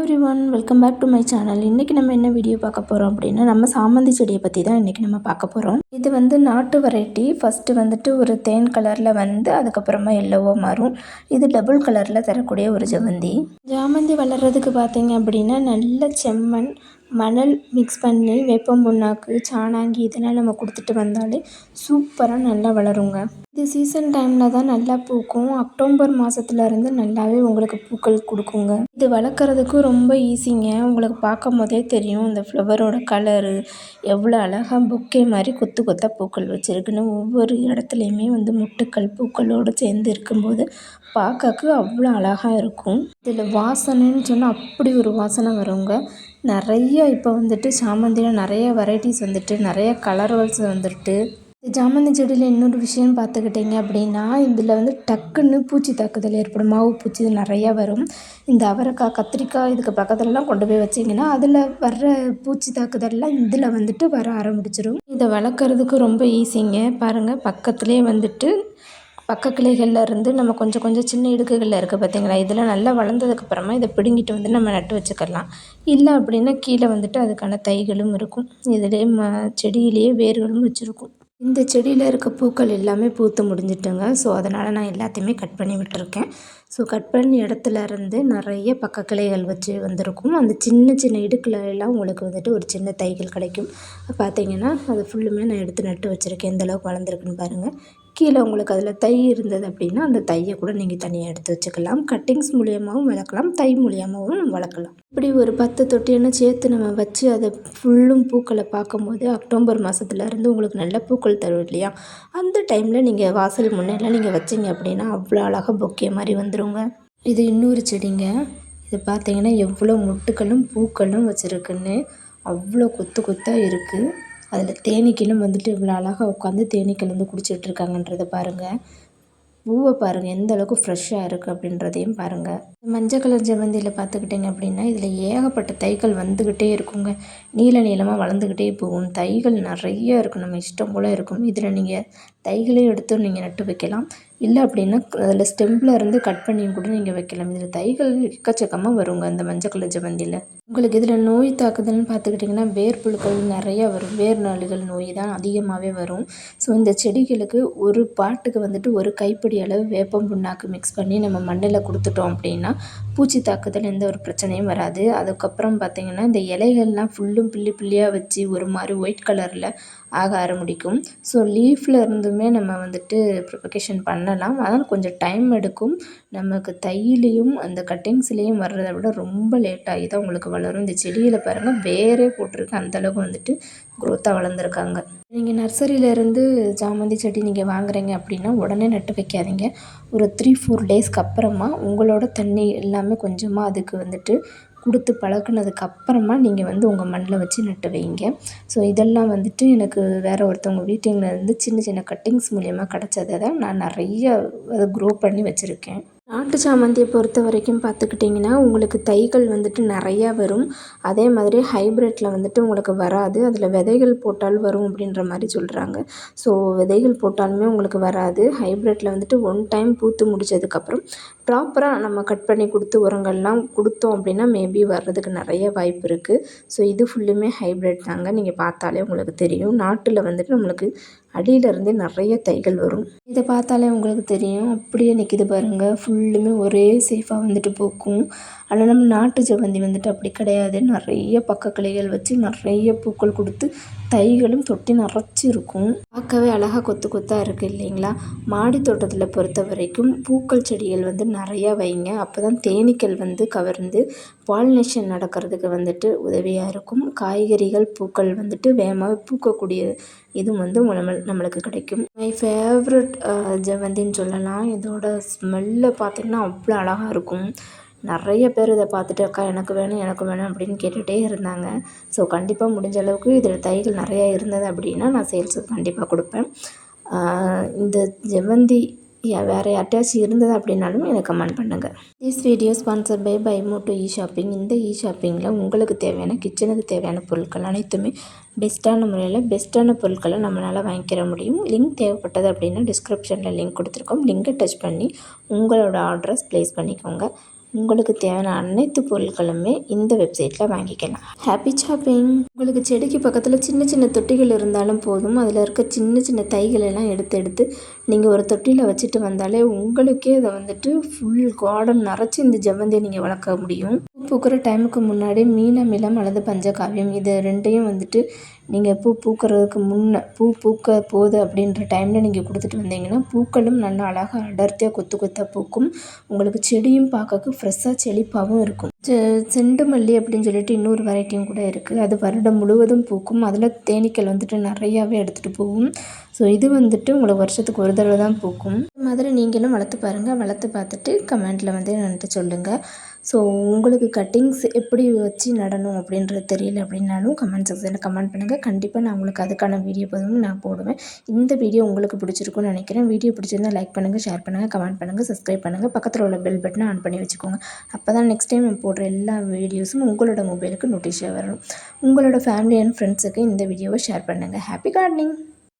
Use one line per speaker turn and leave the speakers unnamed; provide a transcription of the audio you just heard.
Everyone welcome back to my channel. இன்றைக்கி நம்ம என்ன வீடியோ பார்க்க போகிறோம் அப்படின்னா, நம்ம சாமந்தி செடியை பற்றி தான் இன்றைக்கி நம்ம பார்க்க போகிறோம். இது வந்து நாட்டு வெரைட்டி. ஃபஸ்ட்டு வந்துட்டு ஒரு தேன் கலரில் வந்து அதுக்கப்புறமா எல்லோவாக மாறும். இது டபுள் கலரில் தரக்கூடிய ஒரு ஜாமந்தி. ஜாமந்தி வளர்கிறதுக்கு பார்த்தீங்க அப்படின்னா நல்ல செம்மண், மணல் மிக்ஸ் பண்ணி வேப்பம் புண்ணாக்கு, சாணாங்கி இதெல்லாம் நம்ம கொடுத்துட்டு வந்தாலே சூப்பராக நல்லா வளருங்க. இது சீசன் டைமில் தான் நல்லா பூக்கும். அக்டோபர் மாதத்துலேருந்து நல்லாவே உங்களுக்கு பூக்கள் கொடுக்குங்க. இது வளர்க்குறதுக்கும் ரொம்ப ஈஸிங்க. உங்களுக்கு பார்க்கும் போதே தெரியும் இந்த ஃப்ளவரோட கலரு எவ்வளோ அழகாக பொக்கே மாதிரி கொத்து கொத்தாக பூக்கள் வச்சுருக்குன்னு. ஒவ்வொரு இடத்துலையுமே வந்து முட்டுக்கள் பூக்களோடு சேர்ந்து இருக்கும்போது பார்க்கக்கு அவ்வளோ அழகாக இருக்கும். இதில் வாசனைன்னு சொன்னால் அப்படி ஒரு வாசனை வருங்க. நிறைய இப்போ வந்துட்டு சாமந்தியில் நிறைய வெரைட்டிஸ் வந்துட்டு நிறைய கலர்ஸ் வந்துட்டு. ஜாமந்தி செடியில் இன்னொரு விஷயம் பார்த்துக்கிட்டிங்க அப்படின்னா, இதில் வந்து டக்குன்னு பூச்சி தாக்குதல் ஏற்படும். மாவு பூச்சி இது நிறையா வரும். இந்த அவரைக்காய், கத்திரிக்காய் இதுக்கு பக்கத்துலலாம் கொண்டு போய் வச்சிங்கன்னா அதில் வர்ற பூச்சி தாக்குதல்லாம் இதில் வந்துட்டு வர ஆரம்பிச்சிடும். இதை வளர்க்குறதுக்கு ரொம்ப ஈஸிங்க. பாருங்கள், பக்கத்துலேயே வந்துட்டு பக்க கிளைகளில் இருந்து நம்ம கொஞ்சம் கொஞ்சம் சின்ன இடுக்குகளில் இருக்குது பார்த்தீங்களா, இதெல்லாம் நல்லா வளர்ந்ததுக்கப்புறமா இதை பிடுங்கிட்டு வந்து நம்ம நட்டு வச்சுக்கலாம். இல்லை அப்படின்னா கீழே வந்துட்டு அதுக்கான தைகளும் இருக்கும். இதிலே செடியிலேயே வேர்களும் வச்சுருக்கும். இந்த செடியில் இருக்க பூக்கள் எல்லாமே பூத்து முடிஞ்சிட்டுங்க. ஸோ அதனால் நான் எல்லாத்தையுமே கட் பண்ணி விட்டுருக்கேன். ஸோ கட் பண்ணி இடத்துல இருந்து நிறைய பக்க கிளைகள் வச்சு வந்திருக்கும். அந்த சின்ன சின்ன இடுக்கில் எல்லாம் உங்களுக்கு வந்துட்டு ஒரு சின்ன தைகள் கிடைக்கும். பார்த்தீங்கன்னா அது ஃபுல்லுமே நான் எடுத்து நட்டு வச்சுருக்கேன். எந்தளவுக்கு வளர்ந்துருக்குன்னு பாருங்கள். கீழே உங்களுக்கு அதில் தை இருந்தது அப்படின்னா அந்த தையை கூட நீங்கள் தனியாக எடுத்து வச்சுக்கலாம். கட்டிங்ஸ் மூலியமாகவும் வளர்க்கலாம், தை மூலியமாகவும் வளர்க்கலாம். இப்படி ஒரு 10 தொட்டின்னு சேர்த்து நம்ம வச்சு அதை ஃபுல்லும் பூக்களை பார்க்கும்போது அக்டோபர் மாதத்துலேருந்து உங்களுக்கு நல்ல பூக்கள் தரும் இல்லையா, அந்த டைமில் நீங்கள் வாசல் முன்னெல்லாம் நீங்கள் வச்சிங்க அப்படின்னா அவ்வளோ அழகாக பொக்கே மாதிரி வந்துடுங்க. இது இன்னொரு செடிங்க. இது பார்த்தீங்கன்னா எவ்வளோ மொட்டுக்களும் பூக்களும் வச்சுருக்குன்னு அவ்வளோ கொத்து கொத்தாக இருக்குது. அதில் தேனீக்களும் வந்துட்டு இவ்வளோ அழகாக உட்காந்து தேனீக்கள் வந்து குடிச்சிட்ருக்காங்கன்றதை பாருங்கள். பூவை பாருங்கள் எந்த அளவுக்கு ஃப்ரெஷ்ஷாக இருக்குது அப்படின்றதையும் பாருங்கள். மஞ்சள் கலர் ஜமந்தியில் பார்த்துக்கிட்டிங்க அப்படின்னா இதில் ஏகப்பட்ட தைகள் வந்துக்கிட்டே இருக்குங்க. நீளமாக வளர்ந்துக்கிட்டே போகும். தைகள் நிறைய இருக்கும், நம்ம இஷ்டம் போல் இருக்கும். இதில் நீங்கள் தைகளையும் எடுத்து நீங்கள் நட்டு வைக்கலாம். இல்லை அப்படின்னா அதில் ஸ்டெம்பில் இருந்து கட் பண்ணி கூட நீங்கள் வைக்கலாம். இதில் தைகள் எக்கச்சக்கமாக வருங்க அந்த மஞ்சள் கலர் ஜமந்தியில். உங்களுக்கு இதில் நோய் தாக்குதல்னு பார்த்துக்கிட்டிங்கன்னா வேர்ப்புழுக்கள் நிறையா வரும். வேர் நாளுகள் நோய் தான் அதிகமாகவே வரும். ஸோ இந்த செடிகளுக்கு ஒரு பாட்டுக்கு வந்துட்டு ஒரு கைப்பிடி அளவு வேப்பம் புண்ணாக்கு மிக்ஸ் பண்ணி நம்ம மண்ணில் கொடுத்துட்டோம் அப்படின்னா பூச்சி தாக்குதல் எந்த ஒரு பிரச்சனையும் வராது. அதுக்கப்புறம் பார்த்திங்கன்னா இந்த இலைகள்லாம் ஃபுல்லும் பில்லி பில்லியாக வச்சு ஒரு மாதிரி ஒயிட் கலரில் ஆக ஆரம்பிக்கும். ஸோ லீஃபில் இருந்துமே நம்ம வந்துட்டு ப்ரொபகேஷன் பண்ணலாம். ஆனால் கொஞ்சம் டைம் எடுக்கும். நமக்கு தையிலையும் அந்த கட்டிங்ஸ்லேயும் வர்றதை விட ரொம்ப லேட்டாகி தான் உங்களுக்கு வளரும். இந்த செடியில் பாருங்கள் வேரே போட்டிருக்கு. அந்தளவுக்கு வந்துட்டு க்ரோத்தாக வளர்ந்துருக்காங்க. நீங்கள் நர்சரியிலேருந்து ஜாமந்தி செடி நீங்கள் வாங்குறீங்க அப்படின்னா உடனே நட்டு வைக்காதீங்க. ஒரு 3-4 டேஸ்க்கு அப்புறமா உங்களோட தண்ணி எல்லாமே கொஞ்சமாக அதுக்கு வந்துட்டு கொடுத்து பழகுனதுக்கப்புறமா நீங்கள் வந்து உங்கள் மண்ணில் வச்சு நட்டு வைங்க. ஸோ இதெல்லாம் வந்துட்டு எனக்கு வேறு ஒருத்தவங்க வீட்டிலேருந்து சின்ன சின்ன கட்டிங்ஸ் மூலிமா கிடச்சதை தான் நான் நிறைய அதை க்ரோ பண்ணி வச்சுருக்கேன். நாட்டு சாமந்தியை பொறுத்த வரைக்கும் பார்த்துக்கிட்டிங்கன்னா உங்களுக்கு தைகள் வந்துட்டு நிறையா வரும். அதே மாதிரி ஹைப்ரிட்டில் வந்துட்டு உங்களுக்கு வராது. அதில் விதைகள் போட்டால் வரும் அப்படின்ற மாதிரி சொல்கிறாங்க. ஸோ விதைகள் போட்டாலுமே உங்களுக்கு வராது. ஹைப்ரிட்டில் வந்துட்டு ஒன் டைம் பூத்து முடித்ததுக்கப்புறம் ப்ராப்பராக நம்ம கட் பண்ணி கொடுத்து உரங்கள்லாம் கொடுத்தோம் அப்படின்னா மேபி வர்றதுக்கு நிறைய வாய்ப்பு இருக்குது. ஸோ இது ஃபுல்லுமே ஹைப்ரிட் தாங்க. நீங்கள் பார்த்தாலே உங்களுக்கு தெரியும். நாட்டில் வந்துட்டு நம்மளுக்கு அடியிலருந்தே நிறைய தைகள் வரும். இதை பார்த்தாலே உங்களுக்கு தெரியும். அப்படியே நிற்கிது பாருங்கள். ஃபுல்லுமே ஒரே சேஃபாக வந்துட்டு பூக்கும். ஆனால் நம்ம நாட்டு ஜமந்தி வந்துட்டு அப்படி கிடையாது. நிறைய பக்க கிளைகள் வச்சு நிறைய பூக்கள் கொடுத்து தைகளும் தொட்டி நிறச்சி இருக்கும். பார்க்கவே அழகாக கொத்து கொத்தாக இருக்குது இல்லைங்களா. மாடி தோட்டத்தில் பொறுத்த வரைக்கும் பூக்கள் செடிகள் வந்து நிறையா வைங்க. அப்போ தான் தேனீக்கள் வந்து கவர்ந்து பாலினேஷன் நடக்கிறதுக்கு வந்துட்டு உதவியாக இருக்கும். காய்கறிகள் பூக்கள் வந்துட்டு வேகமாக பூக்கக்கூடிய இது வந்து நம்மளுக்கு கிடைக்கும். மை ஃபேவரட் ஜமந்தின்னு சொல்லலாம். இதோட ஸ்மெல்லை பார்த்திங்கன்னா அவ்வளோ அழகாக இருக்கும். நிறைய பேர் இதை பார்த்துட்டு அக்கா எனக்கு வேணும் எனக்கு வேணும் அப்படின்னு கேட்டுகிட்டே இருந்தாங்க. ஸோ கண்டிப்பாக முடிஞ்ச அளவுக்கு இதில் தைகள் நிறையா இருந்தது அப்படின்னா நான் சேல்ஸுக்கு கண்டிப்பாக கொடுப்பேன். இந்த ஜமந்தி வேறு யார்கிட்டயாச்சும் இருந்தது அப்படின்னாலும் எனக்கு கமெண்ட் பண்ணுங்கள். This video sponsor by moto shopping. இந்த ஷாப்பிங்கில் உங்களுக்கு தேவையான கிச்சனுக்கு தேவையான பொருட்கள் அனைத்துமே பெஸ்ட்டான முறையில் பெஸ்ட்டான பொருட்களை நம்மளால் வாங்கிக்கிற முடியும். லிங்க் தேவைப்பட்டது அப்படின்னா டிஸ்கிரிப்ஷனில் லிங்க் கொடுத்துருக்கோம். லிங்கை டச் பண்ணி உங்களோட ஆர்டர்ஸ் ப்ளேஸ் பண்ணிக்கோங்க. உங்களுக்கு தேவையான அனைத்து பொருட்களுமே இந்த வெப்சைட்டில் வாங்கிக்கலாம். Happy shopping. உங்களுக்கு செடிக்கு பக்கத்தில் சின்ன சின்ன தொட்டிகள் இருந்தாலும் போதும். அதில் இருக்க சின்ன சின்ன தைகளெல்லாம் எடுத்து நீங்கள் ஒரு தொட்டியில் வச்சுட்டு வந்தாலே உங்களுக்கே அதை வந்துட்டு ஃபுல் கார்டன் நிறச்சி இந்த ஜெவந்தியை நீங்கள் வளர்க்க முடியும். பூக்கிற டைமுக்கு முன்னாடி மீனமிலம் அல்லது பஞ்சகாவியம் இது ரெண்டையும் வந்துட்டு நீங்கள் பூ பூக்கிறதுக்கு முன்னே பூ பூக்க போகுது அப்படின்ற டைமில் நீங்கள் கொடுத்துட்டு வந்தீங்கன்னா பூக்களும் நல்லா அழகாக அடர்த்தியாக கொத்து கொத்தாக பூக்கும். உங்களுக்கு செடியும் பார்க்க ஃப்ரெஷ்ஷாக செழிப்பாகவும் இருக்கும். செண்டு மல்லி அப்படின்னு சொல்லிட்டு இன்னொரு வெரைட்டியும் கூட இருக்குது. அது வருடம் முழுவதும் பூக்கும். அதில் தேனீக்கள் வந்துட்டு நிறையாவே எடுத்துகிட்டு போகும். ஸோ இது வந்துட்டு உங்களுக்கு வருஷத்துக்கு ஒரு தடவை தான் பூக்கும். இந்த மாதிரி நீங்களும் வளர்த்து பாருங்கள். வளர்த்து பார்த்துட்டு கமெண்ட்டில் வந்து என்கிட்ட சொல்லுங்கள். ஸோ உங்களுக்கு கட்டிங்ஸ் எப்படி வச்சு நடணும் அப்படின்றது தெரியல அப்படின்னாலும் கமெண்ட் செக்ஷனில் கமெண்ட் பண்ணுங்கள். கண்டிப்பாக நான் உங்களுக்கு அதுக்கான வீடியோ பதிவும் நான் போடுவேன். இந்த வீடியோ உங்களுக்கு பிடிச்சிருக்குன்னு நினைக்கிறேன். வீடியோ பிடிச்சிருந்தால் லைக் பண்ணுங்கள், ஷேர் பண்ணுங்கள், கமெண்ட் பண்ணுங்கள், சப்ஸ்கிரைப் பண்ணுங்கள். பக்கத்தில் உள்ள பெல் பட்டனை ஆன் பண்ணி வச்சுக்கோங்க. அப்போ தான் நெக்ஸ்ட் டைம் நான் போடுற எல்லா வீடியோஸும் உங்களோட மொபைலுக்கு நோட்டிஃபிகேஷன் வரும். உங்களோட ஃபேமிலி அண்ட் ஃப்ரெண்ட்ஸுக்கு இந்த வீடியோவை ஷேர் பண்ணுங்கள். Happy gardening.